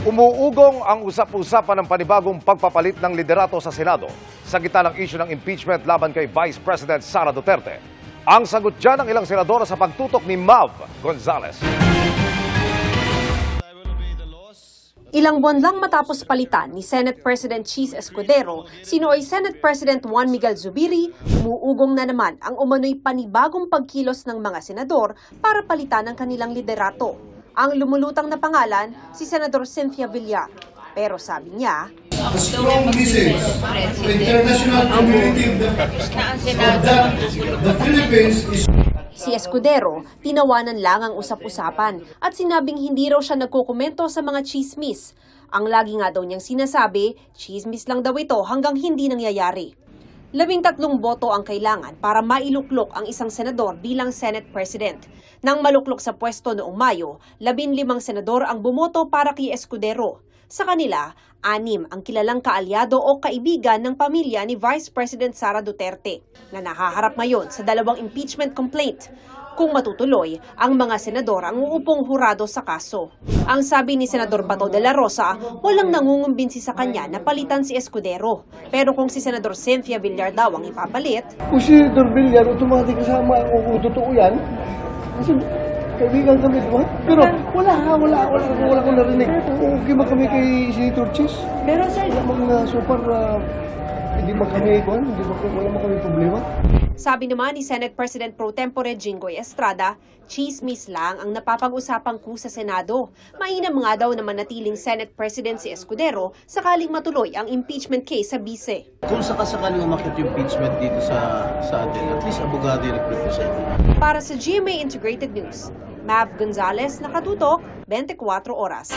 Umuugong ang usap-usapan ng panibagong pagpapalit ng liderato sa Senado sa gitna ng issue ng impeachment laban kay Vice President Sara Duterte. Ang sagot dyan ng ilang senadora sa pagtutok ni Mav Gonzales. Ilang buwan lang matapos palitan ni Senate President Cheese Escudero, sinoy Senate President Juan Miguel Zubiri, umuugong na naman ang umano'y panibagong pagkilos ng mga senador para palitan ang kanilang liderato. Ang lumulutang na pangalan, si Senador Cynthia Villar. Pero sabi niya, a strong message to international community that the Philippines is... Si Escudero, tinawanan lang ang usap-usapan at sinabing hindi raw siya nagkukomento sa mga chismis. Ang lagi nga daw niyang sinasabi, chismis lang daw ito hanggang hindi nangyayari. 13 boto ang kailangan para mailuklok ang isang senador bilang Senate President. Nang maluklok sa pwesto noong Mayo, 15 senador ang bumoto para kay Escudero. Sa kanila, 6 ang kilalang kaalyado o kaibigan ng pamilya ni Vice President Sara Duterte na nakaharap ngayon sa 2 impeachment complaint. Kung matutuloy, ang mga senador ang uupong hurado sa kaso. Ang sabi ni Senador Bato de la Rosa, walang nangungumbinsi sa kanya na palitan si Escudero. Pero kung si Senador Cynthia Villar daw ang ipapalit, kung si Senador Villar, automatic kasama kung totoo yan. Kasi kaibigan kami, di ba? Pero wala akong narinig. Okay ba kami kay Senator Cheese? pero sir, Mga super, hindi ba kami, wala ba kami problema? sabi naman ni Senate President Pro Tempore Jinggoy Estrada, chismis lang ang napapag-usapang sa Senado. Mainam nga daw na manatiling Senate President si Escudero sakaling matuloy ang impeachment case sa bise. Kung sakasakaling umakyat yung impeachment dito sa atin, at least abogado yung represent. Para sa GMA Integrated News, Mav Gonzales, nakatutok, 24 oras.